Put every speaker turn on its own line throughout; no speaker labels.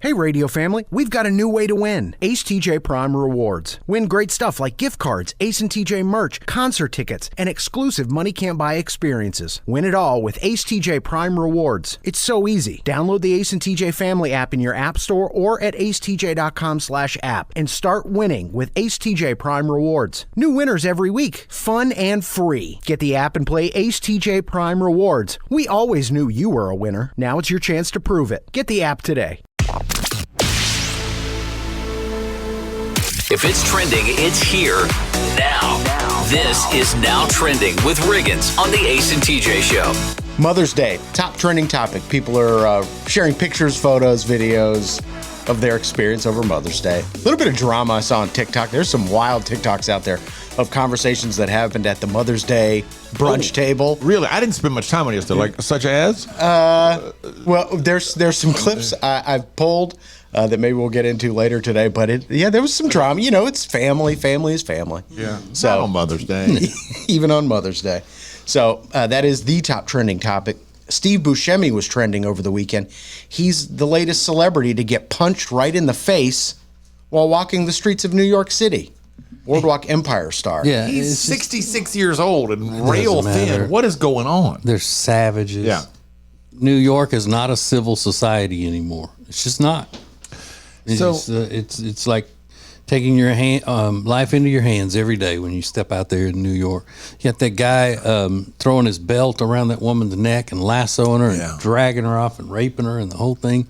Hey, radio family, we've got a new way to win. Ace TJ Prime Rewards. Win great stuff like gift cards, Ace and TJ merch, concert tickets, and exclusive money can't buy experiences. Win it all with Ace TJ Prime Rewards. It's so easy. Download the Ace and TJ Family app in your app store or at acetj.com/app and start winning with Ace TJ Prime Rewards. New winners every week. Fun and free. Get the app and play Ace TJ Prime Rewards. We always knew you were a winner. Now it's your chance to prove it. Get the app today.
If it's trending, it's here now. This is Now Trending with Riggins on the Ace and TJ Show.
Mother's Day, top trending topic. People are sharing pictures, photos, videos of their experience over Mother's Day. A little bit of drama I saw on TikTok. There's some wild TikToks out there of conversations that happened at the Mother's Day brunch table.
Really? I didn't spend much time on yesterday, like such as?
Well, there's some clips I've pulled that maybe we'll get into later today, but there was some drama. You know, it's family. Family is family.
Yeah.
So
Not on Mother's Day.
Even on Mother's Day. So that is the top trending topic. Steve Buscemi was trending over the weekend. He's the latest celebrity to get punched right in the face while walking the streets of New York City. Boardwalk Empire star.
Yeah,
He's 66 years old and rail thin. What is going on?
They're savages.
Yeah.
New York is not a civil society anymore. It's just not. It's like taking your life into your hands every day when you step out there in New York. You got that guy throwing his belt around that woman's neck and lassoing her and dragging her off and raping her and the whole thing.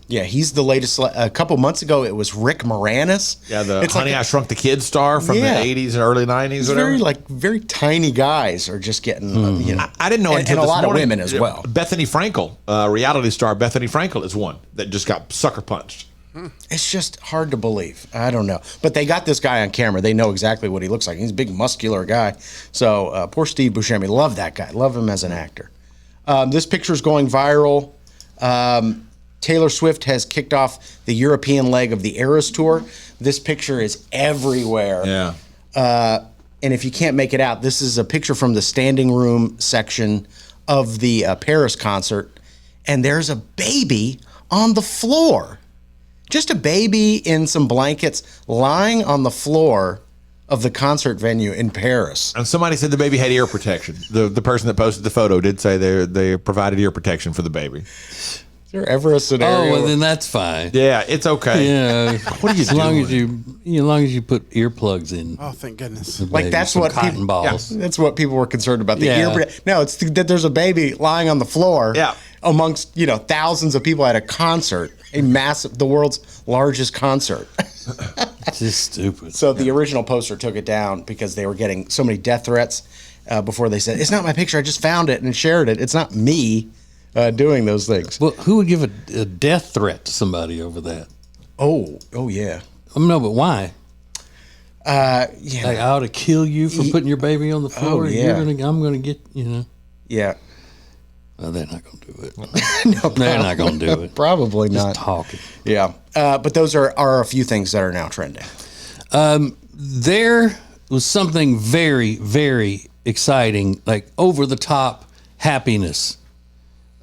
Yeah, he's the latest. A couple months ago, it was Rick Moranis.
Yeah, it's Honey, I Shrunk the Kids star from the 80s and early 90s.
Very tiny guys are just getting,
I didn't know
and
until
a
this
lot
morning,
of women as well.
Bethany Frankel, reality star Bethany Frankel is one that just got sucker punched.
It's just hard to believe. I don't know. But they got this guy on camera. They know exactly what he looks like. He's a big, muscular guy. So poor Steve Buscemi. Love that guy. Love him as an actor. This picture's going viral. Taylor Swift has kicked off the European leg of the Eras Tour. This picture is everywhere.
Yeah.
And if you can't make it out, this is a picture from the standing room section of the Paris concert. And there's a baby on the floor. Just a baby in some blankets lying on the floor of the concert venue in Paris.
And somebody said the baby had ear protection. The person that posted the photo did say they provided ear protection for the baby.
Is there ever a scenario?
Oh, well, then that's fine.
Yeah, it's okay.
Yeah.
What are you doing?
As long as you put earplugs in.
Oh, thank goodness.
Like that's what
cotton balls.
Yeah, that's what people were concerned about.
Yeah.
No, it's that there's a baby lying on the floor.
Yeah.
Amongst thousands of people at a concert, the world's largest concert.
It's just stupid.
So the original poster took it down because they were getting so many death threats before they said, "It's not my picture. I just found it and shared it. It's not me doing those things."
Well, who would give a death threat to somebody over that?
Oh yeah.
No, but why?
Yeah.
Like, I ought to kill you for putting your baby on the floor.
Oh, yeah.
I'm going to get,
Yeah.
Well, they're not going to do it.
No,
They're not going to do it.
Probably
Just
not.
talking.
Yeah. But those are a few things that are now trending.
There was something very, very exciting, like over-the-top happiness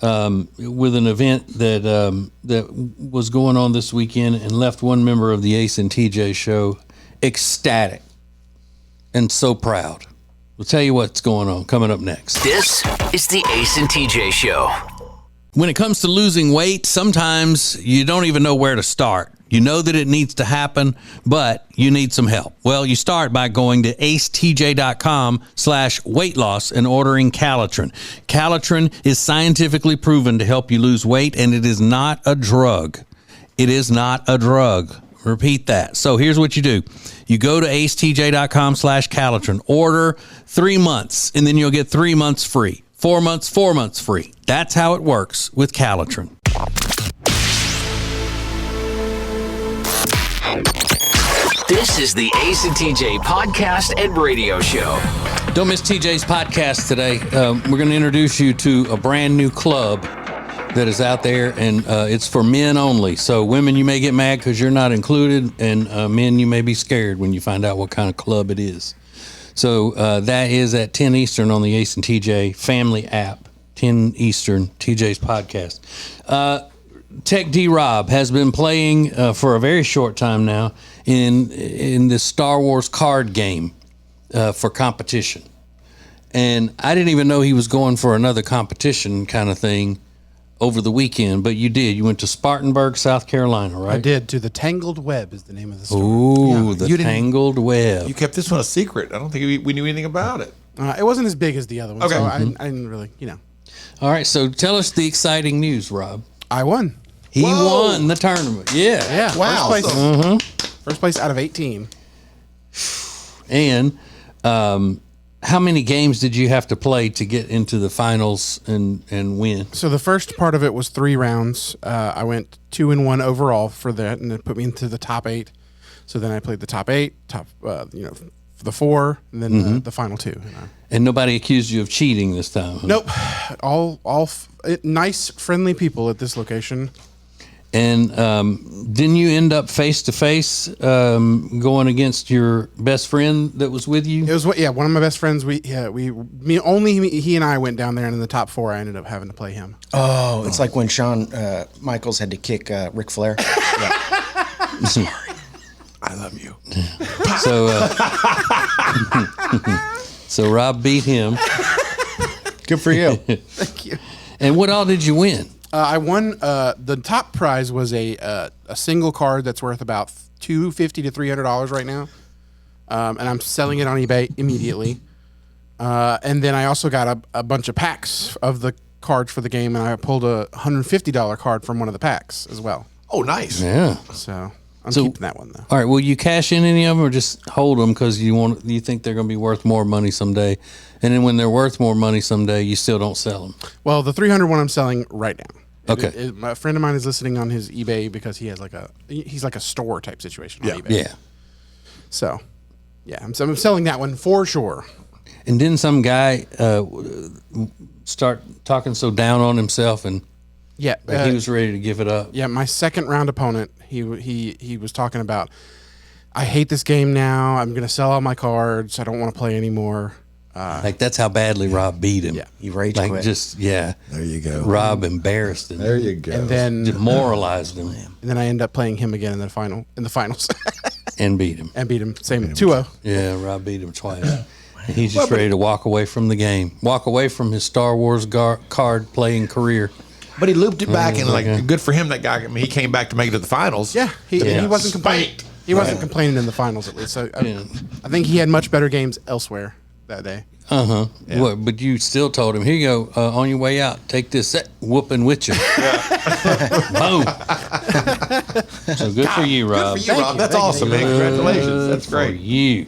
with an event that was going on this weekend and left one member of the Ace and TJ show ecstatic and so proud. We'll tell you what's going on coming up next.
This is the Ace and TJ Show.
When it comes to losing weight, sometimes you don't even know where to start. You know that it needs to happen, but you need some help. Well, you start by going to acetj.com/weight loss and ordering Calitrin. Calitrin is scientifically proven to help you lose weight, and it is not a drug. It is not a drug. Repeat that. So here's what you do. You go to acetj.com/Calitrin, order 3 months, and then you'll get 3 months free. 4 months, 4 months free. That's how it works with Calitrin.
This is the Ace and TJ podcast and radio show.
Don't miss TJ's podcast today. We're going to introduce you to a brand new club that is out there, and it's for men only. So women, you may get mad because you're not included, and men, you may be scared when you find out what kind of club it is. So that is at 10 Eastern on the Ace and TJ family app, 10 Eastern, TJ's podcast. Tech D Rob has been playing for a very short time now in this Star Wars card game for competition. And I didn't even know he was going for another competition kind of thing over the weekend, but you did. You went to Spartanburg, South Carolina, right?
I did. To the Tangled Web is the name of the store.
Ooh,
Yeah.
the Tangled Web.
You kept this one a secret. I don't think we knew anything about it.
It wasn't as big as the other one,
Okay.
so I didn't really,
All right, so tell us the exciting news, Rob.
I won.
He won the tournament. Yeah.
Yeah.
Wow.
First place.
Mm-hmm.
First place out of 18.
And how many games did you have to play to get into the finals and win?
So the first part of it was 3 rounds. I went 2-1 overall for that, and it put me into the top 8. So then I played the top 8, for the 4, and then the final 2.
And nobody accused you of cheating this time? Huh?
Nope. All nice, friendly people at this location.
And didn't you end up face to face going against your best friend that was with you?
It was one of my best friends. He and I went down there, and in the top 4, I ended up having to play him.
Oh, it's like when Shawn Michaels had to kick Ric Flair.
Sorry. I love you.
So Rob beat him.
Good for you.
Thank you.
And what all did you win?
I won. The top prize was a single card that's worth about $250 to $300 right now, and I'm selling it on eBay immediately. And then I also got a bunch of packs of the cards for the game, and I pulled a $150 card from one of the packs as well.
Oh, nice.
Yeah.
So I'm keeping that one though.
All right. Will you cash in any of them, or just hold them because you think they're going to be worth more money someday? And then when they're worth more money someday, you still don't sell them.
Well, the 300 one I'm selling right now.
Okay.
A friend of mine is listing on his eBay because he has he's like a store type situation on eBay.
Yeah.
So, yeah, I'm selling that one for sure.
And didn't some guy start talking so down on himself and
Yeah,
he was ready to give it up?
Yeah, my second round opponent, he was talking about, I hate this game now. I'm gonna sell all my cards. I don't want to play anymore.
Like that's how badly Rob beat him.
Yeah,
he rage
like
quit.
There
you go.
Rob embarrassed him.
There you go.
and then
Demoralized him
I end up playing him again in the finals
and beat him.
and beat him. Same 2-0.
Yeah, Rob beat him twice. And he's just ready to walk away from the game, walk away from his Star Wars card playing career.
But he looped it back, and good for him. That guy. I mean, he came back to make it to the finals.
Yeah, he wasn't complaining.
Spanked.
He wasn't complaining in the finals at least. So I think he had much better games elsewhere that day.
Yeah. What, but you still told him, here you go, on your way out, take this whooping with you. Boom. So good for you, Rob.
Good for you, Rob. That's awesome, man. Congratulations. That's
For
great.
you.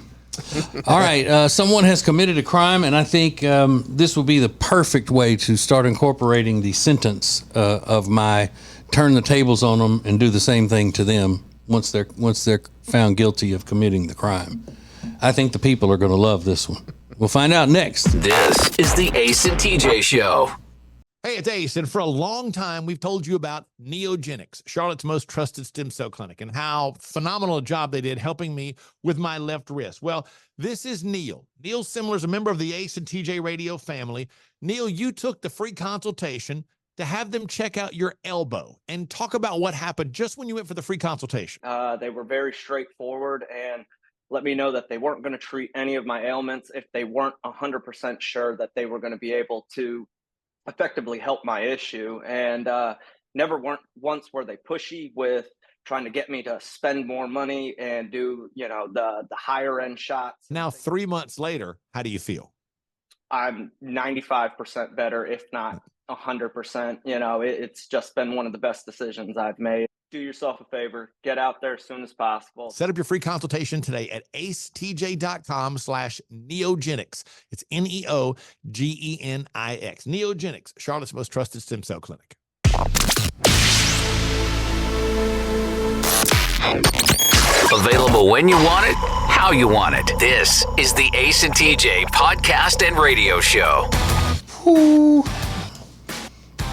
All right. Someone has committed a crime, and I think this will be the perfect way to start incorporating the sentence of my turn the tables on them and do the same thing to them once they're found guilty of committing the crime. I think the people are going to love this one. We'll find out next.
This is the Ace and TJ Show.
Hey, it's Ace, and for a long time, we've told you about Neogenics, Charlotte's most trusted stem cell clinic, and how phenomenal a job they did helping me with my left wrist. Well, this is Neil. Neil Simler's a member of the Ace and TJ Radio family. Neil, you took the free consultation to have them check out your elbow and talk about what happened just when you went for the free consultation.
They were very straightforward and let me know that they weren't going to treat any of my ailments if they weren't 100% sure that they were going to be able to effectively help my issue. And never once were they pushy with trying to get me to spend more money and do, the higher end shots.
Now, 3 months later, how do you feel?
I'm 95% better, if not 100%. It's just been one of the best decisions I've made. Do yourself a favor, get out there as soon as possible.
Set up your free consultation today at acetj.com/neogenics. It's Neogeniix. Neogenics, Charlotte's most trusted stem cell clinic.
Available when you want it, how you want it. This is the Ace and TJ podcast and radio show.
Ooh.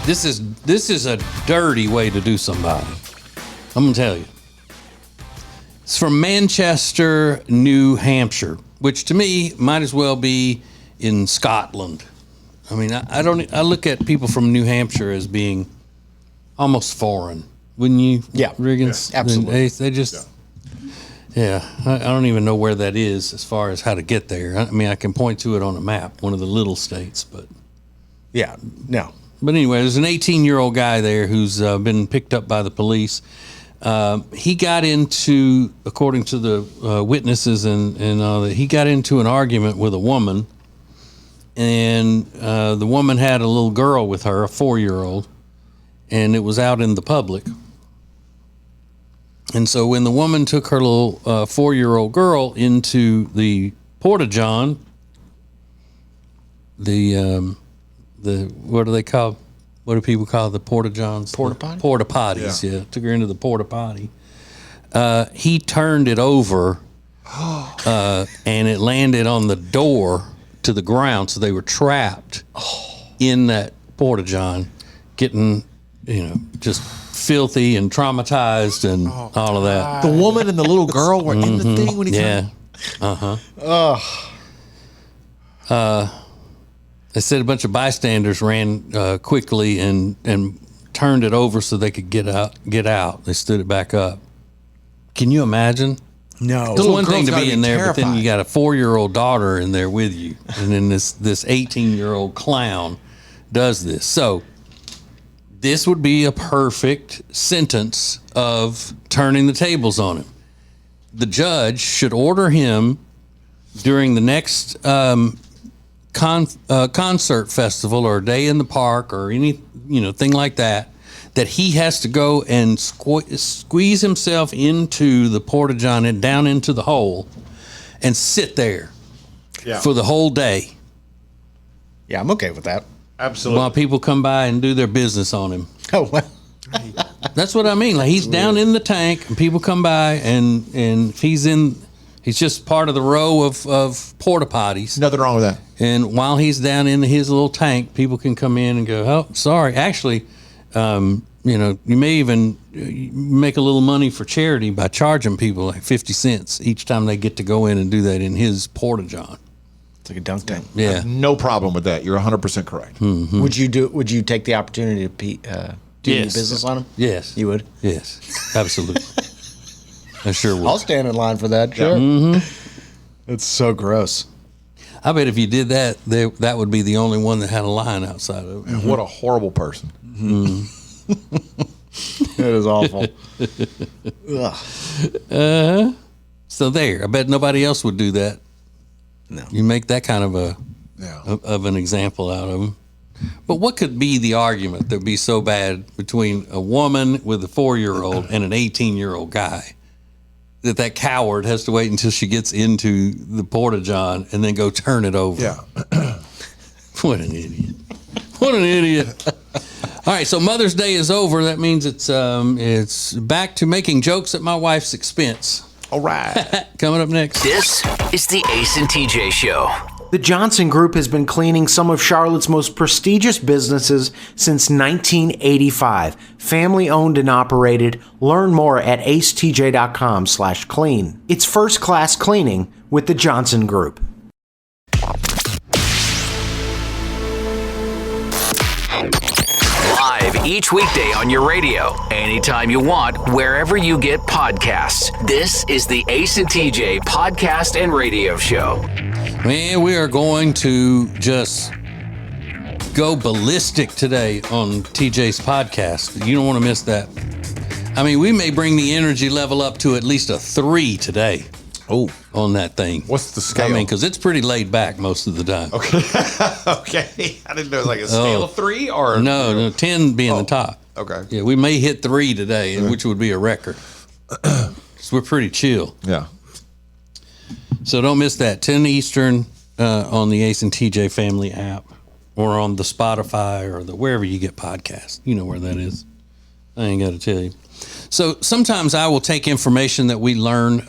This is a dirty way to do somebody. I'm going to tell you. It's from Manchester, New Hampshire, which to me might as well be in Scotland. I mean, I look at people from New Hampshire as being almost foreign. Wouldn't you?
Yeah.
Riggins.
Yeah, absolutely.
They just. Yeah, I don't even know where that is as far as how to get there. I mean, I can point to it on a map, one of the little states, but.
Yeah, no.
But anyway, there's an 18-year-old guy there who's been picked up by the police. He got into, according to the witnesses and all that, he got into an argument with a woman, and the woman had a little girl with her, a 4-year-old, and it was out in the public. And so when the woman took her little 4-year-old girl into the porta-john, the what do they call? What do people call the porta-johns?
Porta potty?
Porta potties, yeah. Took her into the porta potty. He turned it over, and it landed on the door to the ground, so they were trapped in that porta-john, getting, just filthy and traumatized and all of that.
The woman and the little girl were in the thing when he
Yeah. They said a bunch of bystanders ran quickly and turned it over so they could get out. They stood it back up. Can you imagine?
No.
It's one thing
girl's
to
gotta
be
be
in there, but then
terrified.
you got a 4-year-old daughter in there with you, and then this 18-year-old clown does this. So this would be a perfect sentence of turning the tables on him. The judge should order him during the next concert festival or day in the park or any thing like that he has to go and squeeze himself into the porta-john and down into the hole and sit there for the whole day
Yeah, I'm okay with that.
Absolutely.
while people come by and do their business on him.
Oh, well.
That's what I mean. Like, he's down in the tank and people come by and if he's just part of the row of porta potties.
Nothing wrong with that.
And while he's down in his little tank, people can come in and go, oh, sorry. Actually, you may even make a little money for charity by charging people like 50 cents each time they get to go in and do that in his porta-john.
It's like a dunk tank.
Yeah.
No problem with that. You're 100% correct.
Would you take the opportunity to do any
Yes.
business on him?
Yes.
You would?
Yes. Absolutely. I sure would.
I'll stand in line for that. Sure. It's so gross.
I bet if you did that, that would be the only one that had a line outside of it.
And what a horrible person.
It is awful. Ugh.
So there. I bet nobody else would do that.
No.
You make that kind of
Yeah.
of an example out of them. But what could be the argument that would be so bad between a woman with a 4-year-old and an 18-year-old guy that coward has to wait until she gets into the porta-john and then go turn it over?
Yeah.
What an idiot. What an idiot. All right, so Mother's Day is over. That means it's back to making jokes at my wife's expense.
All right.
Coming up next.
This is the Ace and TJ Show.
The Johnson Group has been cleaning some of Charlotte's most prestigious businesses since 1985. Family owned and operated. Learn more at acetj.com/clean. It's first class cleaning with the Johnson Group.
Live each weekday on your radio, anytime you want, wherever you get podcasts. This is the Ace and TJ Podcast and Radio Show.
Man, we are going to just go ballistic today on TJ's podcast. You don't want to miss that. I mean, we may bring the energy level up to at least a 3 today.
Oh,
on that thing.
What's the scale?
I mean, because it's pretty laid back most of the time.
Okay. Okay. I didn't know it was like a scale of 3 or
no, 10 being the top.
Okay.
Yeah, we may hit 3 today, which would be a record. So we're pretty chill.
Yeah.
So don't miss that. 10 Eastern on the Ace and TJ Family app or on the Spotify or the wherever you get podcasts. You know where that is. I ain't got to tell you. So sometimes I will take information that we learn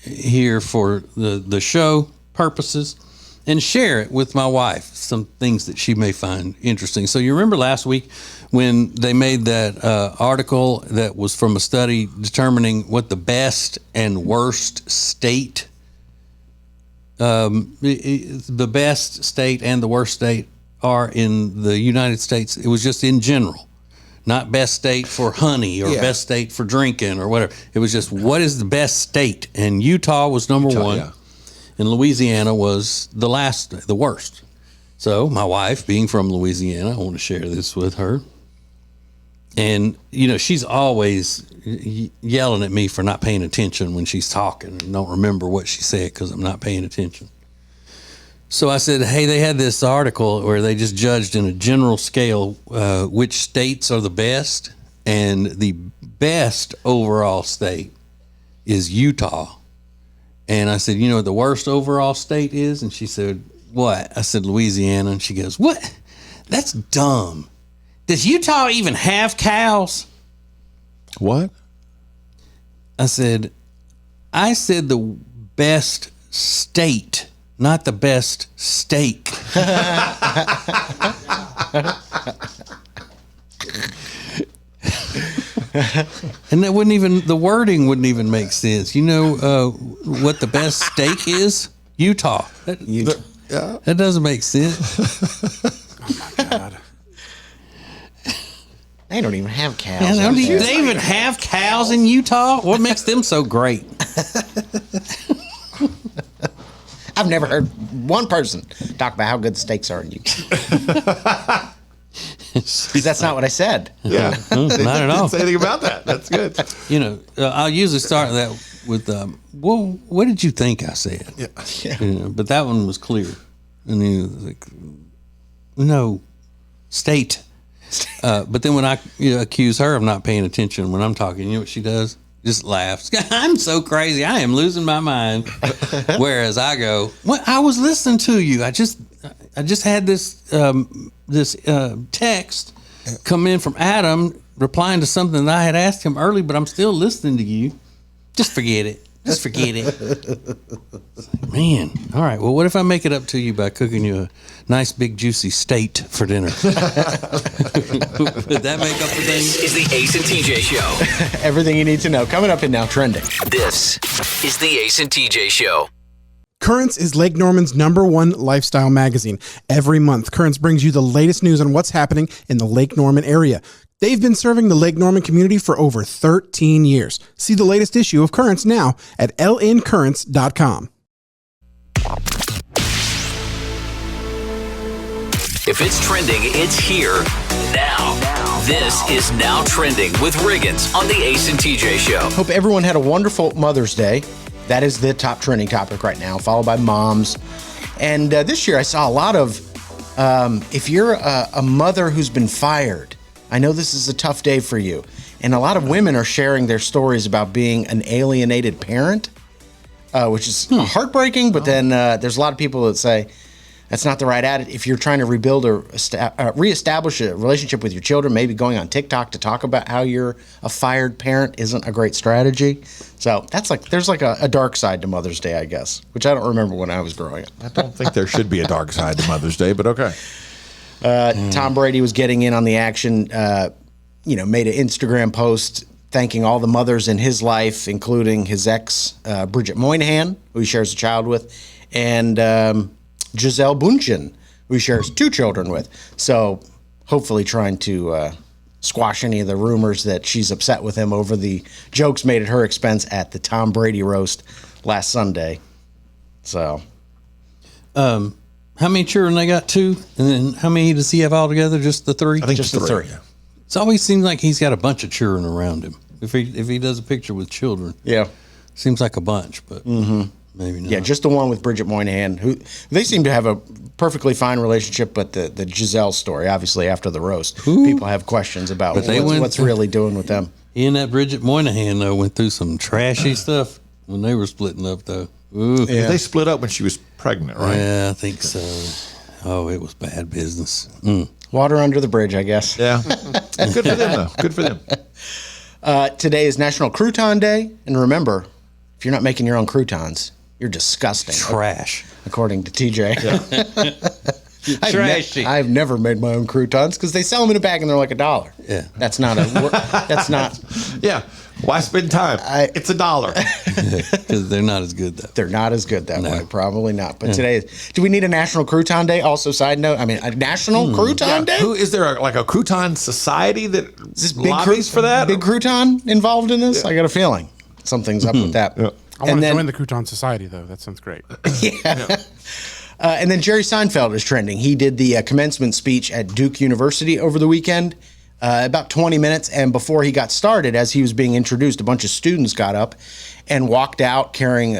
here for the show purposes and share it with my wife, some things that she may find interesting. So you remember last week when they made that article that was from a study determining what the best and worst state, the best state and the worst state are in the United States. It was just in general, not best state for honey or best state for drinking or whatever. It was just what is the best state, and Utah was number one, and Louisiana was the worst. So my wife, being from Louisiana, I want to share this with her. And, she's always yelling at me for not paying attention when she's talking and don't remember what she said because I'm not paying attention. So I said, hey, they had this article where they just judged in a general scale which states are the best. And the best overall state is Utah. And I said, you know what the worst overall state is? And she said, what? I said, Louisiana. And she goes, what? That's dumb. Does Utah even have cows?
What?
I said the best state, not the best steak. And that the wording wouldn't even make sense. You know what the best steak is? Utah. That doesn't make sense.
Oh my God.
They don't even have cows.
They even have cows in Utah? What makes them so great?
I've never heard one person talk about how good the steaks are in Utah. Because that's not what I said.
Yeah.
Not at all.
Didn't say anything about that. That's good.
I'll usually start that with, well, what did you think I said? Yeah. But that one was clear. And he was like, no, state. But then when I accuse her of not paying attention when I'm talking, you know what she does? Just laughs. I'm so crazy. I am losing my mind. Whereas I go, well, I was listening to you. I just had this text come in from Adam replying to something that I had asked him early, but I'm still listening to you. Just forget it. Just forget it. Man, all right. Well, what if I make it up to you by cooking you a nice, big, juicy steak for dinner? Would that make up for things?
This is the Ace and TJ Show.
Everything you need to know. Coming up in Now Trending.
This is the Ace and TJ Show.
Currents is Lake Norman's #1 lifestyle magazine. Every month, Currents brings you the latest news on what's happening in the Lake Norman area. They've been serving the Lake Norman community for over 13 years. See the latest issue of Currents now at lncurrents.com.
If it's trending, it's here now. This is Now Trending with Riggins on the Ace and TJ Show.
Hope everyone had a wonderful Mother's Day. That is the top trending topic right now, followed by moms. And this year I saw a lot of, if you're a mother who's been fired, I know this is a tough day for you. And a lot of women are sharing their stories about being an alienated parent, which is heartbreaking. But then there's a lot of people that say that's not the right attitude. If you're trying to rebuild or reestablish a relationship with your children, maybe going on TikTok to talk about how you're a fired parent isn't a great strategy. So there's a dark side to Mother's Day, I guess, which I don't remember when I was growing up.
I don't think there should be a dark side to Mother's Day, but okay.
Tom Brady was getting in on the action, made an Instagram post thanking all the mothers in his life, including his ex, Bridget Moynihan, who he shares a child with, and Gisele Bündchen, who he shares 2 children with. So hopefully trying to squash any of the rumors that she's upset with him over the jokes made at her expense at the Tom Brady roast last Sunday. So...
how many children they got? 2? And then how many does he have altogether? Just the 3?
I think
just the 3.
Yeah.
It always seems like he's got a bunch of children around him. If he does a picture with children, seems like a bunch, but maybe not.
Yeah, just the one with Bridget Moynihan, who they seem to have a perfectly fine relationship. But the Giselle story, obviously after the roast, people have questions about what's really doing with them.
He and that Bridget Moynihan though went through some trashy stuff when they were splitting up though. Ooh.
Yeah. They split up when she was pregnant, right?
Yeah, I think so. Oh, it was bad business.
Water under the bridge, I guess.
Yeah. Good for them, though. Good for them.
Today is National Crouton Day. And remember, if you're not making your own croutons, you're disgusting.
Trash.
According to TJ. Yeah.
Trashy.
I've never made my own croutons because they sell them in a bag and they're like $1.
Yeah.
That's not.
Yeah. Why spend time? It's $1.
Because they're not as good, though.
They're not as good that way. Probably not. But today, do we need a National Crouton Day? Also, side note, I mean, a National Crouton Day?
Who is there like a crouton society that
Is this
lobbies for that?
Big Crouton involved in this? I got a feeling something's up with that.
I want to join the Crouton Society, though. That sounds great.
And then Jerry Seinfeld is trending. He did the commencement speech at Duke University over the weekend, about 20 minutes. And before he got started, as he was being introduced, a bunch of students got up and walked out carrying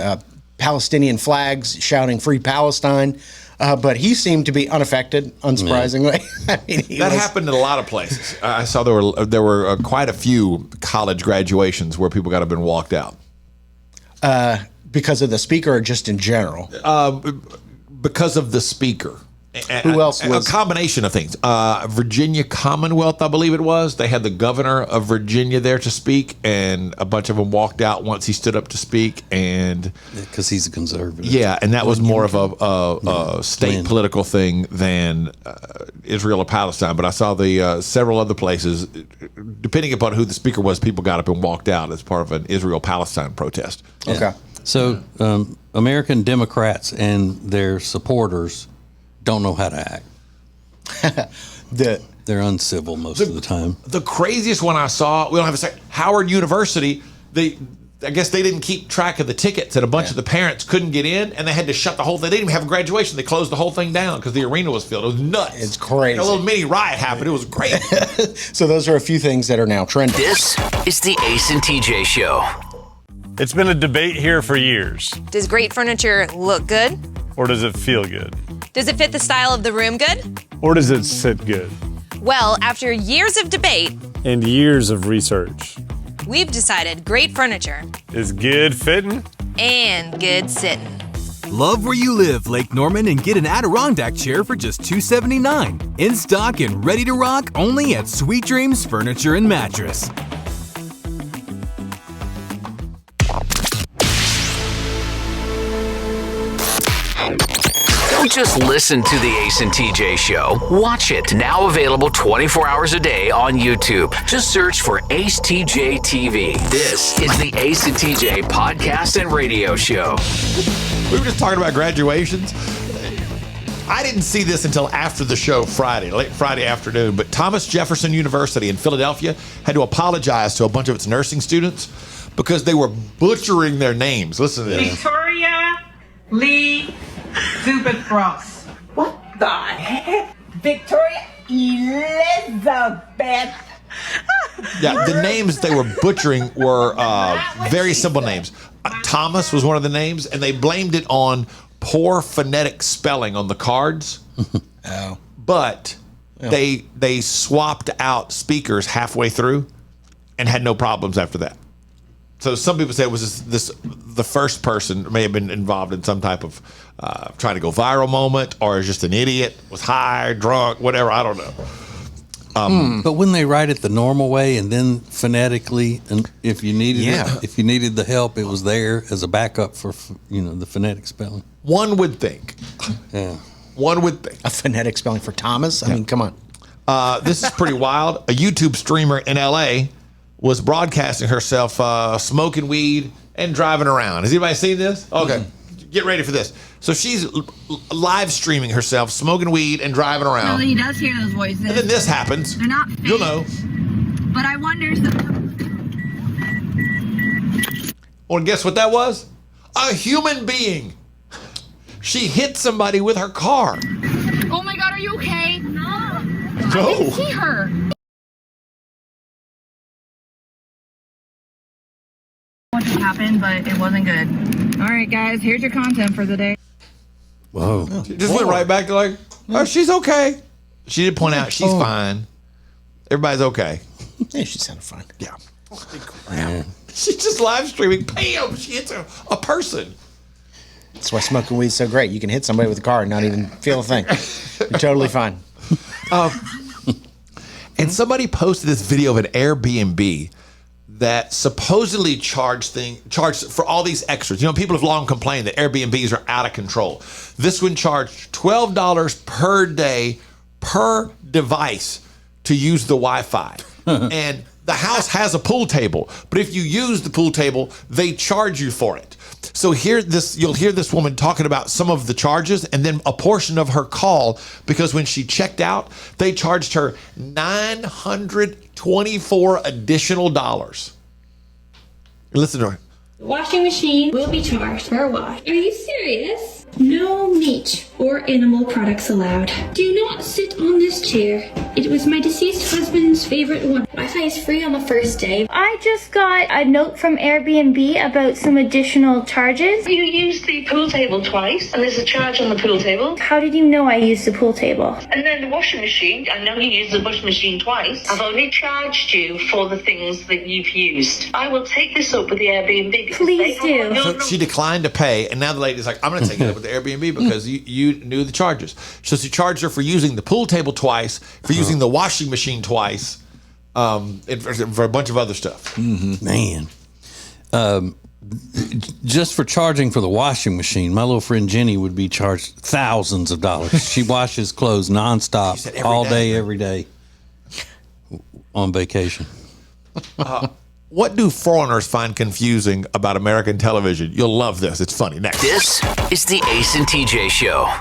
Palestinian flags, shouting "Free Palestine." But he seemed to be unaffected, unsurprisingly. I mean,
that happened in a lot of places. I saw there were quite a few college graduations where people got up and walked out.
Because of the speaker or just in general?
Because of the speaker.
Who else was?
A combination of things. Virginia Commonwealth, I believe it was. They had the governor of Virginia there to speak, and a bunch of them walked out once he stood up to speak. And
because he's a conservative.
Yeah, and that was more of a state political thing than Israel or Palestine. But I saw the several other places, depending upon who the speaker was, people got up and walked out as part of an Israel-Palestine protest.
Yeah.
Okay.
So American Democrats and their supporters don't know how to act. They're uncivil most of the time.
The craziest one I saw, we don't have a second, Howard University, I guess they didn't keep track of the tickets, and a bunch of the parents couldn't get in, and they had to shut the whole thing. They didn't even have a graduation. They closed the whole thing down because the arena was filled. It was nuts.
It's crazy.
A little mini riot happened. It was great.
So those are a few things that are now trending.
This is the Ace and TJ Show.
It's been a debate here for years.
Does great furniture look good?
Or does it feel good?
Does it fit the style of the room good?
Or does it sit good?
Well, after years of debate
and years of research,
we've decided great furniture
is good fitting
and good sitting.
Love where you live, Lake Norman, and get an Adirondack chair for just $279. In stock and ready to rock only at Sweet Dreams Furniture and Mattress.
Don't just listen to the Ace and TJ Show. Watch it. Now available 24 hours a day on YouTube. Just search for Ace TJ TV. This is the Ace and TJ podcast and radio show.
We were just talking about graduations. I didn't see this until after the show late Friday afternoon, but Thomas Jefferson University in Philadelphia had to apologize to a bunch of its nursing students because they were butchering their names. Listen to this.
Victoria Lee Zubin Ross.
What the heck? Victoria Elizabeth.
Yeah, the names they were butchering were very simple names. Thomas was one of the names, and they blamed it on poor phonetic spelling on the cards.
Oh.
But they swapped out speakers halfway through and had no problems after that. So some people say it was the first person may have been involved in some type of trying to go viral moment, or is just an idiot, was high, drunk, whatever. I don't know.
But wouldn't they write it the normal way and then phonetically, and if you needed if you needed the help, it was there as a backup for the phonetic spelling.
One would think.
Yeah.
One would think.
A phonetic spelling for Thomas? I mean, come on.
This is pretty wild. A YouTube streamer in L.A. was broadcasting herself smoking weed and driving around. Has anybody seen this? Okay. Get ready for this. So she's live streaming herself smoking weed and driving around.
Well, he does hear those voices.
And then this happens.
They're not fake.
You'll know.
But I wonder.
Well, guess what that was? A human being. She hit somebody with her car.
Oh my God, are you okay? No.
No.
I didn't see her. What just happened, but it wasn't good. All right, guys, here's your content for the day.
Whoa.
She just went right back to like, oh, she's okay. She did point out she's fine. Everybody's okay.
Yeah, she sounded fine.
Yeah. Yeah. She's just live streaming. Bam! She hits a person.
That's why smoking weed's so great. You can hit somebody with a car and not even feel a thing. You're totally fine.
And somebody posted this video of an Airbnb that supposedly charged for all these extras. People have long complained that Airbnbs are out of control. This one charged $12 per day per device to use the Wi-Fi. And The house has a pool table, but if you use the pool table, they charge you for it. So you'll hear this woman talking about some of the charges and then a portion of her call, because when she checked out, they charged her $924 additional dollars. Listen to her.
Washing machine will be charged per wash. Are you serious? No meat or animal products allowed. Do not sit on this chair. It was my deceased husband's favorite one. Wi-Fi is free on the first day.
I just got a note from Airbnb about some additional charges.
You used the pool table twice, and there's a charge on the pool table.
How did you know I used the pool table?
And then the washing machine, I know you used the washing machine twice. I've only charged you for the things that you've used. I will take this up with the Airbnb.
Please do.
So she declined to pay, and now the lady's like, I'm going to take it up with the Airbnb because you knew the charges. So she charged her for using the pool table twice, for using the washing machine twice, and for a bunch of other stuff.
Man. Just for charging for the washing machine, my little friend Jenny would be charged thousands of dollars. She washes clothes nonstop, all day, every day, on vacation.
What do foreigners find confusing about American television? You'll love this. It's funny. Next.
This is the Ace and TJ Show.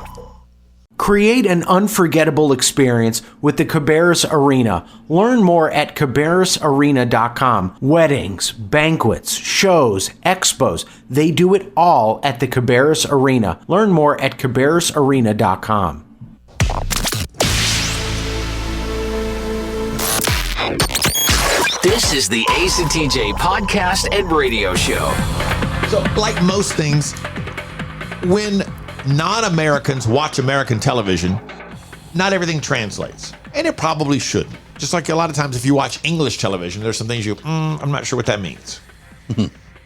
Create an unforgettable experience with the Cabarrus Arena. Learn more at cabarrusarena.com. Weddings, banquets, shows, expos, they do it all at the Cabarrus Arena. Learn more at cabarrusarena.com.
This is the Ace and TJ podcast and radio show.
So, like most things, when non-Americans watch American television, not everything translates, and it probably shouldn't. Just like a lot of times if you watch English television, there's some things I'm not sure what that means.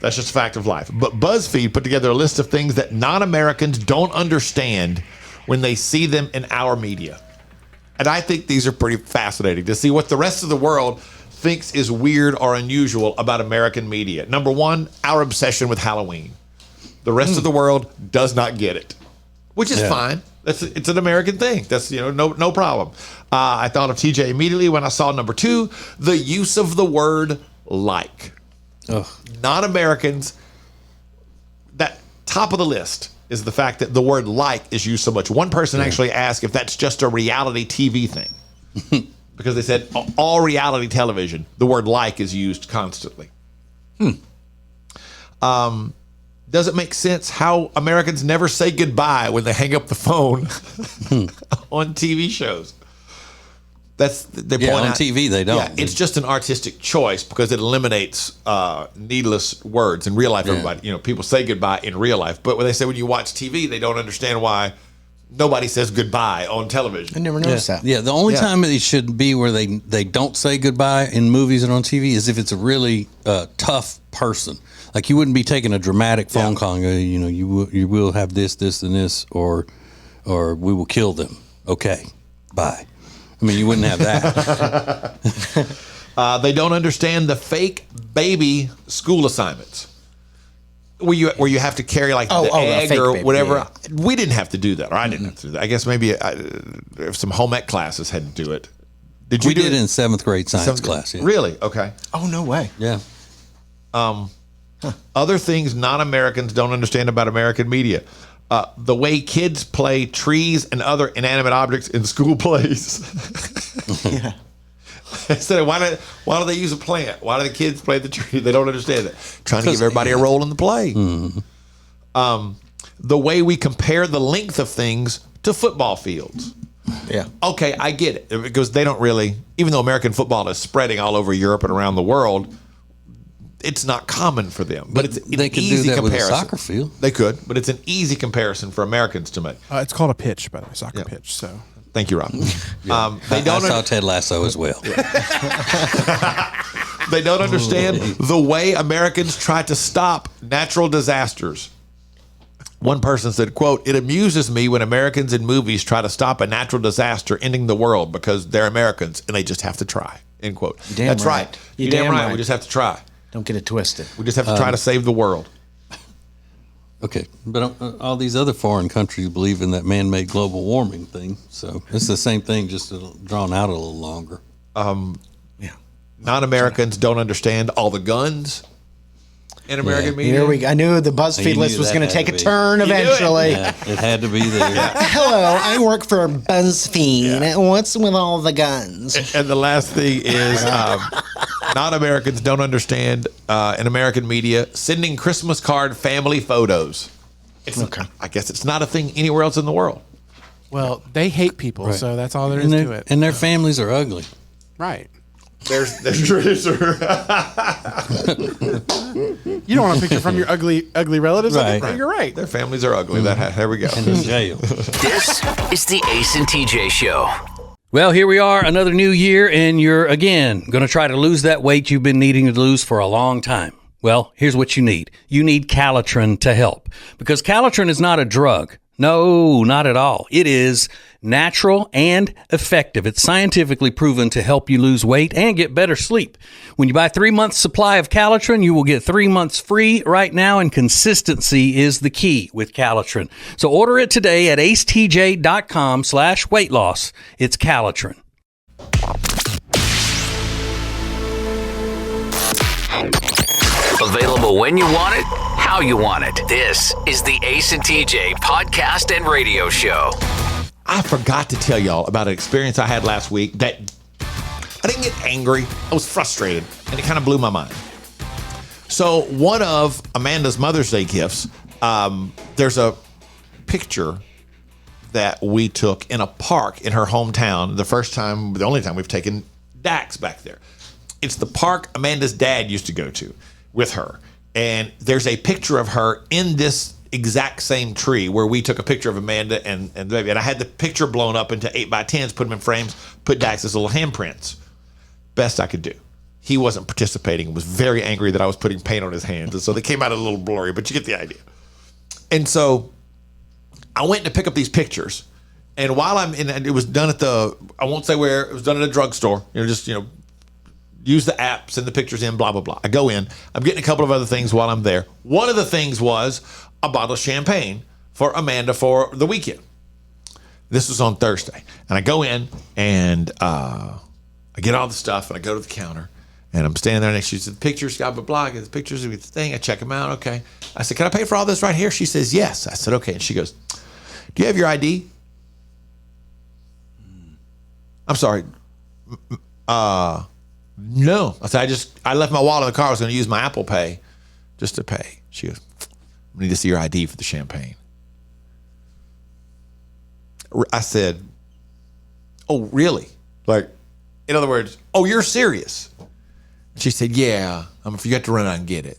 That's just a fact of life. But BuzzFeed put together a list of things that non-Americans don't understand when they see them in our media. And I think these are pretty fascinating to see what the rest of the world thinks is weird or unusual about American media. Number one, our obsession with Halloween. The rest of the world does not get it, which is fine. It's an American thing. That's no problem. I thought of TJ immediately when I saw number two, the use of the word like. Non-Americans, that top of the list is the fact that the word like is used so much. One person actually asked if that's just a reality TV thing. Because they said all reality television, the word like is used constantly. Does it make sense how Americans never say goodbye when they hang up the phone on TV shows? They point
on
out,
TV they don't.
Yeah, it's just an artistic choice because it eliminates needless words. In real life, everybody, people say goodbye in real life, but when they say when you watch TV, they don't understand why nobody says goodbye on television.
I never noticed that.
Yeah, the only time it should be where they don't say goodbye in movies and on TV is if it's a really tough person. Like you wouldn't be taking a dramatic phone call and go, you will have this, and this, or we will kill them. Okay, bye. I mean, you wouldn't have that.
They don't understand the fake baby school assignments. Where you have to carry the egg or whatever. Yeah. We didn't have to do that, or I didn't have to do that. I guess maybe if some home ec classes had to do it.
We did it in 7th grade science class. Yeah.
Really? Okay.
Oh, no way.
Yeah.
Other things non-Americans don't understand about American media. The way kids play trees and other inanimate objects in school plays.
Yeah.
Instead of why do they use a plant? Why do the kids play the tree? They don't understand it. Trying to give everybody a role in the play. The way we compare the length of things to football fields.
Yeah.
Okay, I get it. Because they don't really, even though American football is spreading all over Europe and around the world, it's not common for them. But it's an
they could
easy
do that
comparison.
with a soccer field.
They could, but it's an easy comparison for Americans to make.
It's called a pitch, by the way, soccer pitch. So.
Thank you, Rob.
They don't. I saw Ted Lasso as well.
They don't understand the way Americans try to stop natural disasters. One person said, quote, "It amuses me when Americans in movies try to stop a natural disaster ending the world because they're Americans and they just have to try." End quote. That's right. You're damn right. We just have to try.
Don't get it twisted.
We just have to try to save the world.
Okay, but all these other foreign countries believe in that man-made global warming thing. So it's the same thing, just drawn out a little longer.
Yeah.
Non-Americans don't understand all the guns in American media.
Here we go. I knew the BuzzFeed list was going to take a turn eventually.
It had to be there.
Hello, I work for BuzzFeed. What's with all the guns?
And the last thing is non-Americans don't understand in American media sending Christmas card family photos. I guess it's not a thing anywhere else in the world.
Well, they hate people,
Right.
so that's all there is to it.
And their families are ugly.
Right.
There's
You don't want a picture from your ugly relatives.
Right.
You're right.
Their families are ugly. There we go.
And in jail.
This is the Ace and TJ Show.
Well, here we are, another new year, and you're, again, going to try to lose that weight you've been needing to lose for a long time. Well, here's what you need. You need Calitrin to help. Because Calitrin is not a drug. No, not at all. It is natural and effective. It's scientifically proven to help you lose weight and get better sleep. When you buy 3 months supply of Calitrin, you will get 3 months free right now, and consistency is the key with Calitrin. So order it today at acetj.com/weight loss. It's Calitrin.
Available when you want it, how you want it. This is the Ace and TJ podcast and radio show.
I forgot to tell y'all about an experience I had last week that I didn't get angry. I was frustrated, and it kind of blew my mind. So one of Amanda's Mother's Day gifts, there's a picture that we took in a park in her hometown. The only time we've taken Dax back there. It's the park Amanda's dad used to go to with her. And there's a picture of her in this exact same tree where we took a picture of Amanda and the baby. And I had the picture blown up into 8x10s, put them in frames, put Dax's little handprints. Best I could do. He wasn't participating and was very angry that I was putting paint on his hands. And so they came out a little blurry, but you get the idea. And so I went to pick up these pictures. And while I'm in, it was done at I won't say where, it was done at a drugstore. Use the app, send the pictures in, blah, blah, blah. I go in. I'm getting a couple of other things while I'm there. One of the things was a bottle of champagne for Amanda for the weekend. This was on Thursday. And I go in and I get all the stuff and I go to the counter and I'm standing there next to the pictures, blah, blah, blah. I get the pictures, I get the thing. I check them out. Okay. I said, can I pay for all this right here? She says, yes. I said, okay. And she goes, do you have your ID? I'm sorry. No. I said, I left my wallet in the car. I was going to use my Apple Pay just to pay. She goes, I need to see your ID for the champagne. I said, oh, really? Like, in other words, oh, you're serious? She said, yeah. If you got to run out and get it.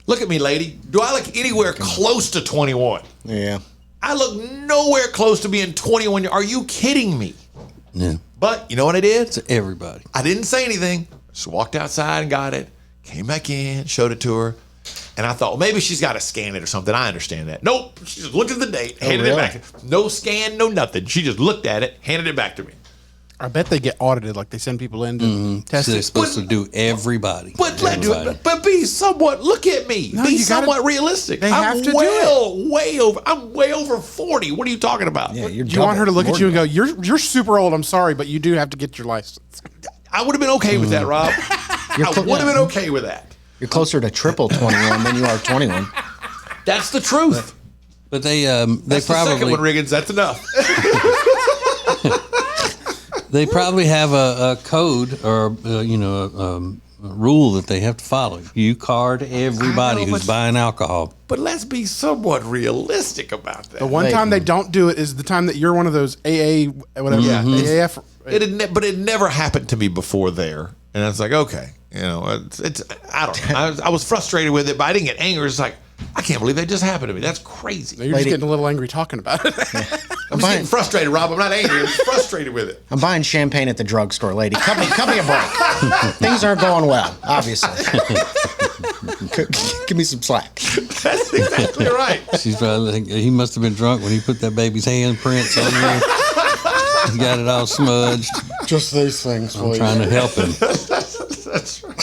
Look at me, lady. Do I look anywhere close to 21?
Yeah.
I look nowhere close to being 21. Are you kidding me?
Yeah.
But you know what I did?
To everybody.
I didn't say anything. Just walked outside and got it. Came back in, showed it to her. And I thought, well, maybe she's got to scan it or something. I understand that. Nope. She just looked at the date, handed it back. No scan, no nothing. She just looked at it, handed it back to me.
I bet they get audited. Like they send people in to test
So they're
it.
supposed to do everybody.
But be somewhat. Look at me.
No,
be
you gotta-
somewhat realistic.
they have to do
way over. I'm way over 40. What are you talking about?
Yeah, you're
Do you want her to look at you and go, "You're super old. I'm sorry, but you do have to get your license."
I would have been okay with that, Rob. I would have been okay with that.
You're closer to triple 21 than you are 21.
That's the truth.
But they
That's the second one, Riggins. That's enough.
They probably have a code or a rule that they have to follow. You card everybody who's buying alcohol.
But let's be somewhat realistic about that.
The one time they don't do it is the time that you're one of those AA whatever.
Yeah.
AAF.
But it never happened to me before there, and I was like, okay, it's I don't know. I was frustrated with it, but I didn't get angry. It's like, I can't believe that just happened to me. That's crazy.
You're just getting a little angry talking about it.
I'm just getting frustrated, Rob. I'm not angry. I'm just frustrated with it.
I'm buying champagne at the drugstore, lady. Cut me a break. Things aren't going well, obviously. Give me some slack.
That's exactly right.
She's probably thinking, he must have been drunk when he put that baby's handprints on there. He got it all smudged.
Just these things,
I'm trying to help him.
That's right.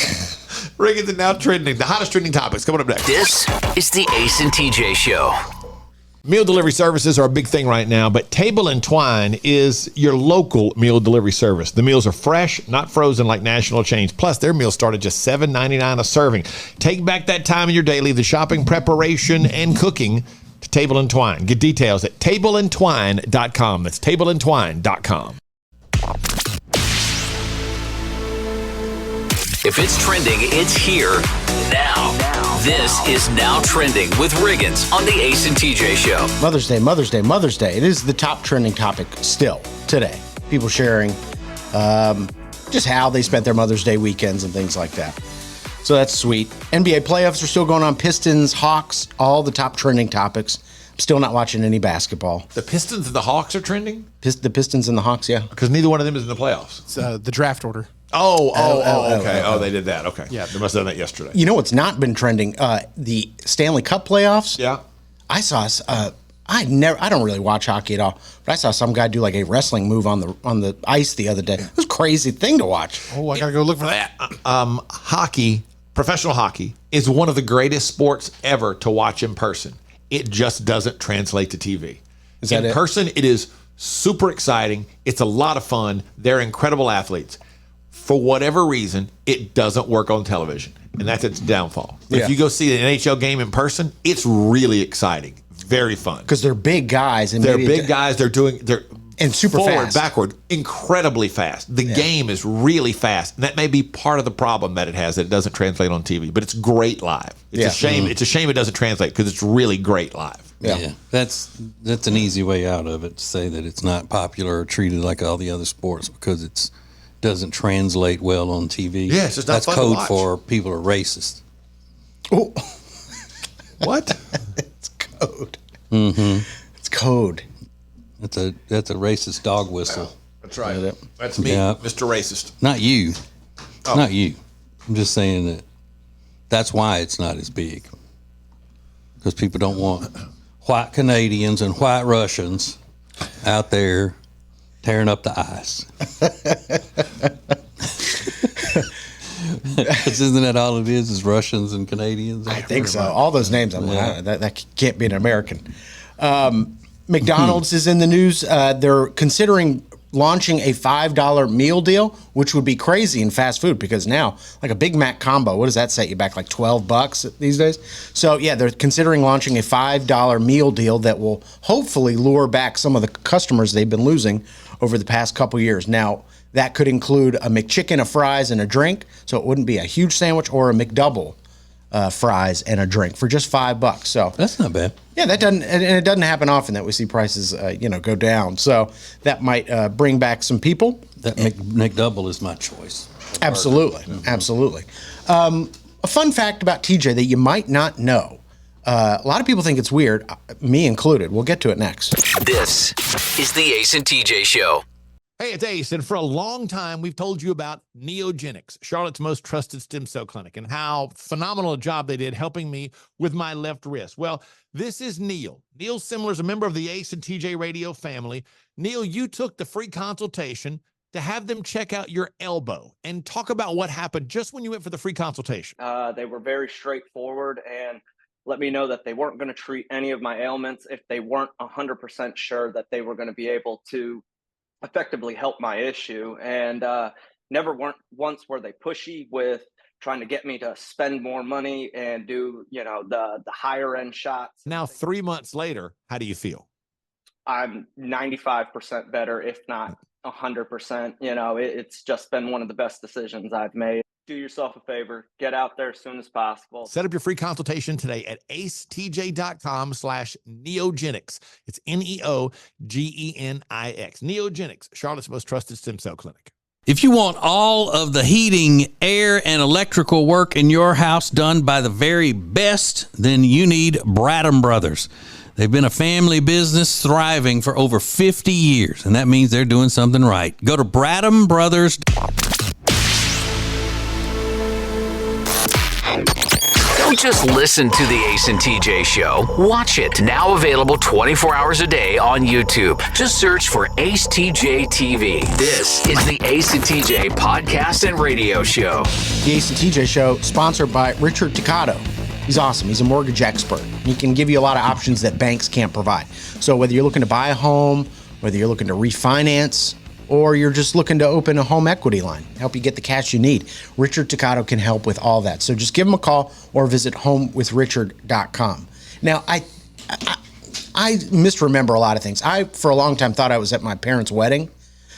Riggins are now trending. The hottest trending topics coming up next.
This is the Ace and TJ Show.
Meal delivery services are a big thing right now, but Table and Twine is your local meal delivery service. The meals are fresh, not frozen like national chains. Plus, their meals start at just $7.99 a serving. Take back that time in your day, leave the shopping, preparation, and cooking to Table and Twine. Get details at tableandtwine.com. That's tableandtwine.com.
If it's trending, it's here now. This is Now Trending with Riggins on the Ace and TJ Show.
Mother's Day, Mother's Day, Mother's Day. It is the top trending topic still today. People sharing just how they spent their Mother's Day weekends and things like that. So that's sweet. NBA playoffs are still going on. Pistons, Hawks, all the top trending topics. I'm still not watching any basketball.
The Pistons and the Hawks are trending?
The Pistons and the Hawks, yeah.
Because neither one of them is in the playoffs.
It's the draft order.
Okay. Oh, they did that. Okay.
Yeah.
They must have done that yesterday.
You know what's not been trending? The Stanley Cup playoffs.
Yeah.
I saw. I don't really watch hockey at all, but I saw some guy do like a wrestling move on the ice the other day. It was a crazy thing to watch.
Oh, I gotta go look for that.
Hockey, professional hockey, is one of the greatest sports ever to watch in person. It just doesn't translate to TV. In person, it is super exciting. It's a lot of fun. They're incredible athletes. For whatever reason, it doesn't work on television, and that's its downfall.
Yeah.
If you go see an NHL game in person, it's really exciting, very fun.
Because they're big guys, and
they're big guys. They're
and super
forward,
fast,
backward, incredibly fast. The game is really fast, and that may be part of the problem that it has, that it doesn't translate on TV. But it's great live. It's a shame. It's a shame it doesn't translate because it's really great live.
Yeah. That's an easy way out of it, to say that it's not popular or treated like all the other sports because it's doesn't translate well on TV.
Yeah, it's just not
That's
fun to
code
watch.
for people are racist.
Oh,
what?
It's code.
Mm-hmm.
It's code.
That's a racist dog whistle.
That's right. That's me, Mr. Racist.
Not you.
Oh.
Not you. I'm just saying that's why it's not as big. Because people don't want white Canadians and white Russians out there tearing up the ice. Isn't that all it is Russians and Canadians?
I think so. All those names, that can't be an American. McDonald's is in the news. They're considering launching a $5 meal deal, which would be crazy in fast food because now, like a Big Mac combo, what does that set you back, like $12 these days? So, yeah, they're considering launching a $5 meal deal that will hopefully lure back some of the customers they've been losing over the past couple years. Now, that could include a McChicken, a fries, and a drink, so it wouldn't be a huge sandwich, or a McDouble fries and a drink for just $5. So
that's not bad.
Yeah, that doesn't, and it doesn't happen often that we see prices, go down. So that might bring back some people.
That McDouble is my choice.
Absolutely, absolutely. A fun fact about TJ that you might not know. A lot of people think it's weird, me included. We'll get to it next.
This is the Ace and TJ Show.
Hey, it's Ace, and for a long time, we've told you about Neogenics, Charlotte's most trusted stem cell clinic, and how phenomenal a job they did helping me with my left wrist. Well, this is Neil. Neil Simler is a member of the Ace and TJ Radio family. Neil, you took the free consultation to have them check out your elbow and talk about what happened just when you went for the free consultation.
They were very straightforward and let me know that they weren't going to treat any of my ailments if they weren't 100% sure that they were going to be able to effectively help my issue. And once were they pushy with trying to get me to spend more money and do, the higher end shots.
Now, 3 months later, how do you feel?
I'm 95% better, if not 100%. It's just been one of the best decisions I've made. Do yourself a favor, get out there as soon as possible.
Set up your free consultation today at acetj.com/neogenics. It's Neogenix. Neogenics, Charlotte's most trusted stem cell clinic.
If you want all of the heating, air, and electrical work in your house done by the very best, then you need Bradham Brothers. They've been a family business thriving for over 50 years, and that means they're doing something right. Go to Bradham Brothers.
Don't just listen to the Ace and TJ Show. Watch it. Now available 24 hours a day on YouTube. Just search for Ace TJ TV. This is the Ace and TJ podcast and radio show.
The Ace and TJ Show, sponsored by Richard Ticcato. He's awesome. He's a mortgage expert. He can give you a lot of options that banks can't provide. So whether you're looking to buy a home, whether you're looking to refinance, or you're just looking to open a home equity line, help you get the cash you need, Richard Toccato can help with all that. So just give him a call or visit homewithrichard.com. Now, I misremember a lot of things. I, for a long time, thought I was at my parents' wedding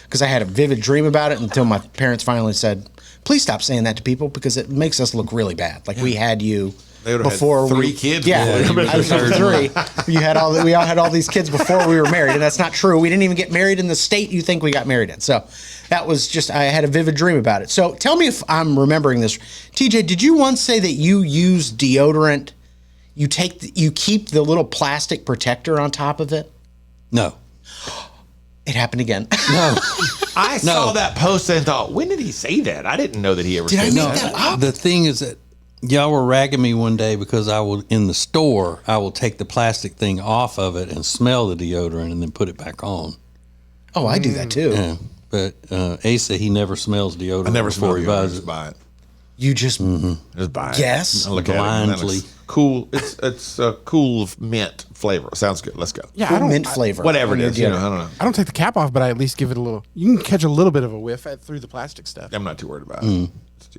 because I had a vivid dream about it until my parents finally said, please stop saying that to people because it makes us look really bad. Like we had you before
had three kids.
Yeah, I was number 3. We all had all these kids before we were married, and that's not true. We didn't even get married in the state you think we got married in. So that was just, I had a vivid dream about it. So tell me if I'm remembering this. TJ, did you once say that you use deodorant? You keep the little plastic protector on top of it?
No.
It happened again.
No.
I saw that post and thought, when did he say that? I didn't know that he ever said that.
The thing is that y'all were ragging me one day because in the store, I will take the plastic thing off of it and smell the deodorant and then put it back on.
Oh, I do that too.
Yeah. But Asa, he never smells deodorant.
I never smell
before he
deodorant.
buys
Just buy it.
You just
Just buy it.
guess?
I look
blindly.
at it. And it's cool. It's a cool mint flavor. Sounds good. Let's go.
Yeah,
Cool mint flavor.
Whatever it
on your
is. I
deodorant.
don't know.
I don't take the cap off, but I at least give it a little. You can catch a little bit of a whiff through the plastic stuff.
I'm not too worried about it.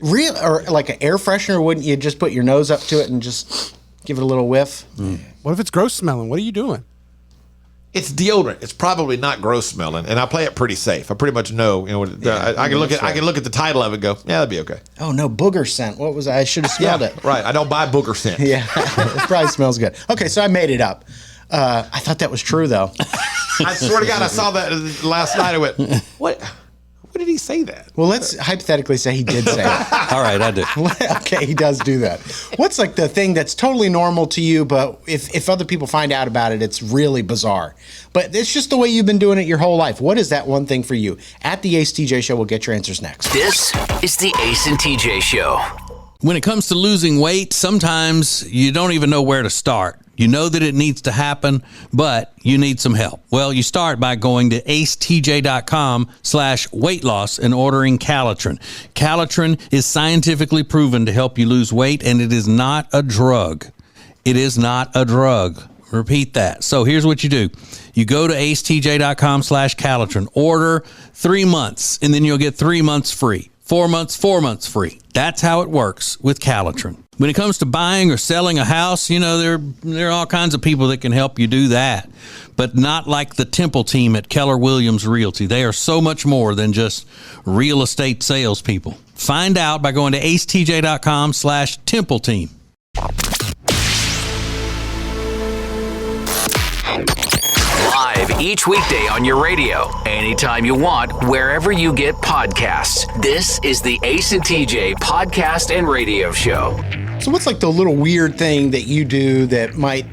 Real or like an air freshener? Wouldn't you just put your nose up to it and just give it a little whiff?
What if it's gross smelling? What are you doing?
It's deodorant. It's probably not gross smelling, and I play it pretty safe. I pretty much know. I can look at the title of it and go, yeah, that'd be okay.
Oh no, booger scent. What was that? I should have smelled it.
Right. I don't buy booger scent.
Yeah, it probably smells good. Okay, so I made it up. I thought that was true though.
I swear to God, I saw that last night. I went, what? When did he say that?
Well, let's hypothetically say he did say it.
All right, I do.
Okay, he does do that. What's like the thing that's totally normal to you, but if other people find out about it, it's really bizarre. But it's just the way you've been doing it your whole life. What is that one thing for you? At the Ace TJ Show, we'll get your answers next.
This is the Ace and TJ Show.
When it comes to losing weight, sometimes you don't even know where to start. You know that it needs to happen, but you need some help. Well, you start by going to acetj.com/weight loss and ordering Calitrin. Calitrin is scientifically proven to help you lose weight, and it is not a drug. It is not a drug. Repeat that. So here's what you do. You go to acetj.com/Calitrin, order 3 months, and then you'll get 3 months free. 4 months, 4 months free. That's how it works with Calitrin. When it comes to buying or selling a house, you know, there are all kinds of people that can help you do that, but not like the Temple team at Keller Williams Realty. They are so much more than just real estate salespeople. Find out by going to acetj.com/Temple team.
Live each weekday on your radio, anytime you want, wherever you get podcasts. This is the Ace and TJ podcast and radio show.
So what's like the little weird thing that you do that might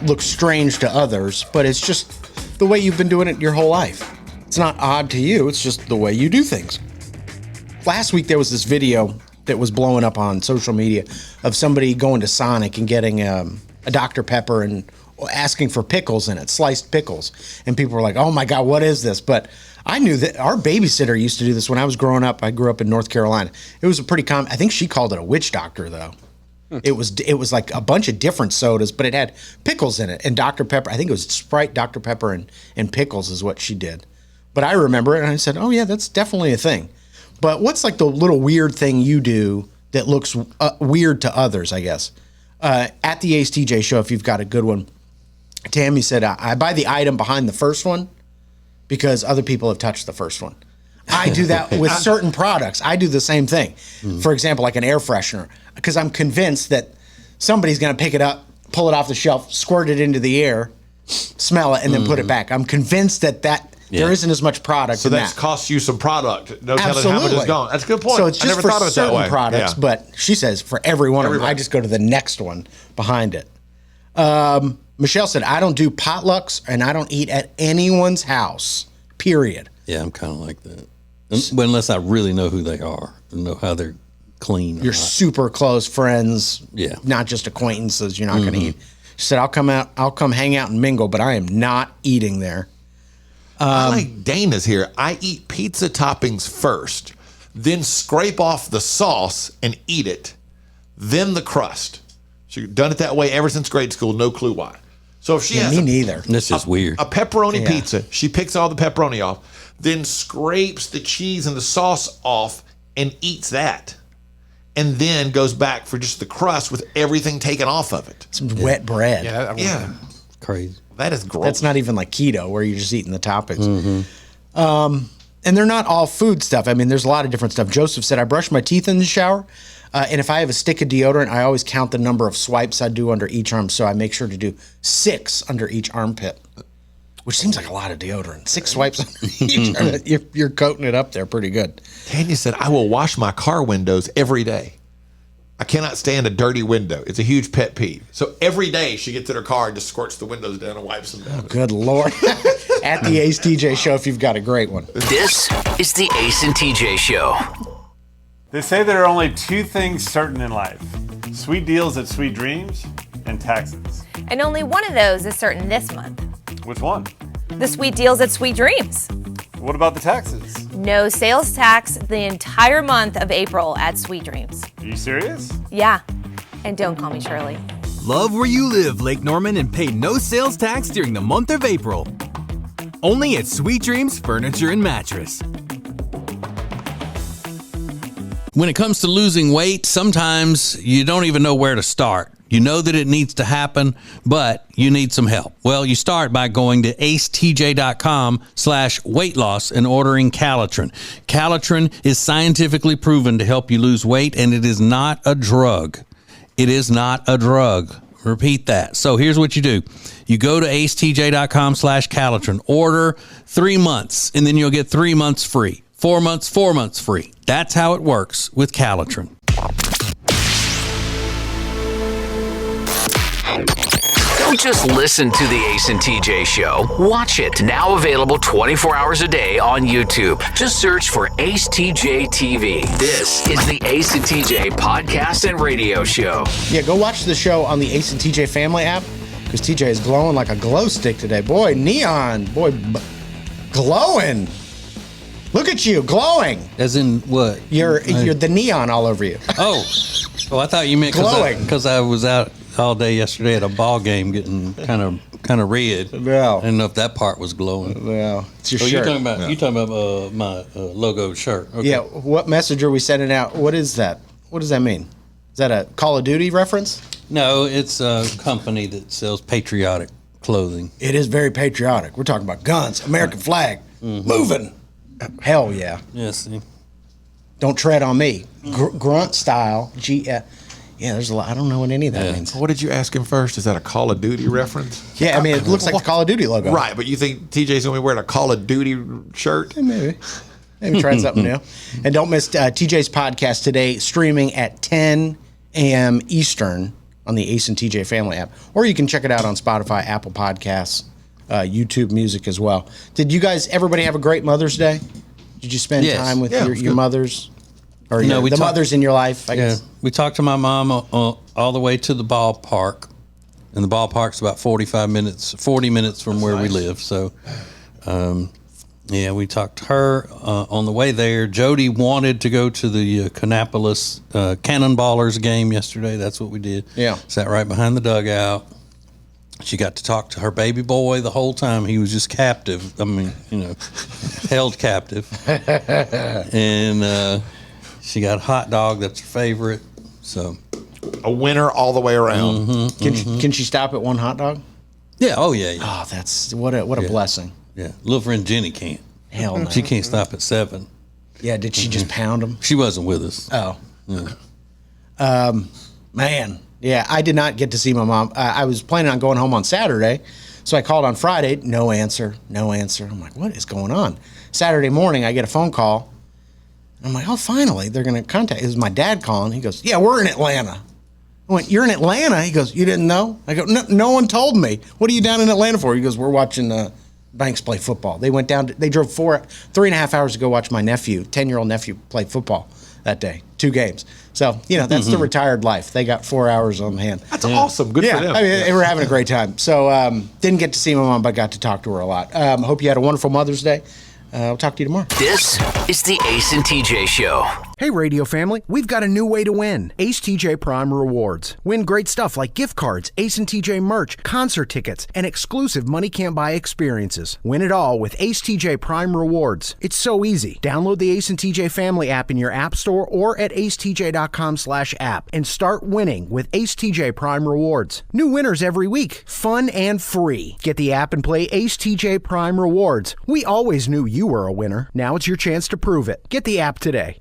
look strange to others, but it's just the way you've been doing it your whole life? It's not odd to you, it's just the way you do things. Last week there was this video that was blowing up on social media of somebody going to Sonic and getting a Dr. Pepper and asking for pickles in it, sliced pickles. And people were like, oh my God, what is this? But I knew that our babysitter used to do this when I was growing up. I grew up in North Carolina. It was a pretty common, I think she called it a witch doctor though. It was like a bunch of different sodas, but it had pickles in it. And Dr. Pepper, I think it was Sprite, Dr. Pepper, and pickles is what she did. But I remember it and I said, oh yeah, that's definitely a thing. But what's like the little weird thing you do that looks weird to others, I guess? At the Ace TJ Show, if you've got a good one, Tammy said, I buy the item behind the first one because other people have touched the first one. I do that with certain products. I do the same thing. For example, like an air freshener, because I'm convinced that somebody's going to pick it up, pull it off the shelf, squirt it into the air, smell it, and then put it back. I'm convinced that there isn't as much product
so
in that.
So that costs you some product. No telling
Absolutely.
how much is gone. That's a good point.
So it's just for certain products,
yeah.
but she says for every one of them, I just go to the next one behind it. Michelle said, I don't do potlucks and I don't eat at anyone's house, period.
Yeah, I'm kind of like that. Unless I really know who they are and know how they're clean.
You're super close friends, not just acquaintances you're not going to eat. She said, I'll come hang out and mingle, but I am not eating there.
I like Dana's here. I eat pizza toppings first, then scrape off the sauce and eat it, then the crust. She's done it that way ever since grade school. No clue why. So if she has
me neither.
This is weird.
A pepperoni pizza, she picks all the pepperoni off, then scrapes the cheese and the sauce off and eats that. And then goes back for just the crust with everything taken off of it.
Some wet bread.
Yeah.
Crazy.
That is gross.
That's not even like keto where you're just eating the toppings. And they're not all food stuff. I mean, there's a lot of different stuff. Joseph said, I brush my teeth in the shower. And if I have a stick of deodorant, I always count the number of swipes I do under each arm. So I make sure to do 6 under each armpit, which seems like a lot of deodorant. 6 swipes under each arm. You're coating it up there pretty good.
Tanya said, I will wash my car windows every day. I cannot stand a dirty window. It's a huge pet peeve. So every day she gets in her car and just squirts the windows down and wipes them down.
Oh, good Lord. At the Ace TJ Show, if you've got a great one.
This is the Ace and TJ Show.
They say there are only 2 things certain in life: sweet deals at Sweet Dreams and taxes.
And only one of those is certain this month.
Which one?
The sweet deals at Sweet Dreams.
What about the taxes?
No sales tax the entire month of April at Sweet Dreams.
Are you serious?
Yeah. And don't call me Shirley.
Love where you live, Lake Norman, and pay no sales tax during the month of April. Only at Sweet Dreams Furniture and Mattress.
When it comes to losing weight, sometimes you don't even know where to start. You know that it needs to happen, but you need some help. Well, you start by going to acetj.com/weight loss and ordering Calitrin. Calitrin is scientifically proven to help you lose weight, and it is not a drug. It is not a drug. Repeat that. So here's what you do. You go to acetj.com/Calitrin, order 3 months, and then you'll get 3 months free. 4 months, 4 months free. That's how it works with Calitrin.
Don't just listen to the Ace and TJ Show. Watch it. Now available 24 hours a day on YouTube. Just search for Ace TJ TV. This is the Ace and TJ podcast and radio show.
Yeah, go watch the show on the Ace and TJ family app because TJ is glowing like a glow stick today. Boy, neon. Boy, glowing. Look at you, glowing.
As in what?
You're the neon all over you.
Oh, I thought you meant because I was out all day yesterday at a ball game getting kind of red.
Well,
I didn't know if that part was glowing.
Well, it's your shirt.
You're talking about my logo shirt. Okay.
Yeah. What message are we sending out? What is that? What does that mean? Is that a Call of Duty reference?
No, it's a company that sells patriotic clothing.
It is very patriotic. We're talking about guns, American flag, moving. Hell yeah.
Yes.
Don't tread on me. Grunt style. Yeah, there's a lot. I don't know what any of that means.
What did you ask him first? Is that a Call of Duty reference?
Yeah, I mean, it looks like the Call of Duty logo.
Right, but you think TJ's going to be wearing a Call of Duty shirt?
Maybe try something new. And don't miss TJ's podcast today, streaming at 10 a.m. Eastern on the Ace and TJ family app. Or you can check it out on Spotify, Apple Podcasts, YouTube Music as well. Did you guys, everybody have a great Mother's Day? Did you spend time with your mothers? Or the mothers in your life, I guess?
We talked to my mom all the way to the ballpark. And the ballpark's about 40 minutes from where we live. So, we talked to her on the way there. Jody wanted to go to the Kannapolis Cannonballers game yesterday. That's what we did.
Yeah.
Sat right behind the dugout. She got to talk to her baby boy the whole time. He was just captive. I mean, held captive. And she got a hot dog. That's her favorite. So,
a winner all the way around.
Can she stop at one hot dog?
Yeah. Oh, yeah.
Oh, that's what a blessing.
Yeah. Little friend Jenny can't.
Hell no.
She can't stop at 7.
Yeah. Did she just pound them?
She wasn't with us.
Oh.
Yeah.
Man. Yeah, I did not get to see my mom. I was planning on going home on Saturday, so I called on Friday. No answer. I'm like, what is going on? Saturday morning, I get a phone call. I'm like, oh, finally, they're going to contact. It was my dad calling. He goes, yeah, we're in Atlanta. I went, you're in Atlanta? He goes, you didn't know? I go, no one told me. What are you down in Atlanta for? He goes, we're watching Banks play football. They went down. They drove 3.5 hours to go watch my 10-year-old nephew play football that day. 2 games. So, that's the retired life. They got 4 hours on hand.
That's awesome. Good for them.
I mean, they were having a great time. So, didn't get to see my mom, but got to talk to her a lot. Hope you had a wonderful Mother's Day. I'll talk to you tomorrow.
This is the Ace and TJ Show.
Hey, radio family, we've got a new way to win. Ace TJ Prime Rewards. Win great stuff like gift cards, Ace and TJ merch, concert tickets, and exclusive money can't buy experiences. Win it all with Ace TJ Prime Rewards. It's so easy. Download the Ace and TJ Family app in your app store or at acetj.com/app and start winning with Ace TJ Prime Rewards. New winners every week. Fun and free. Get the app and play Ace TJ Prime Rewards. We always knew you were a winner. Now it's your chance to prove it. Get the app today.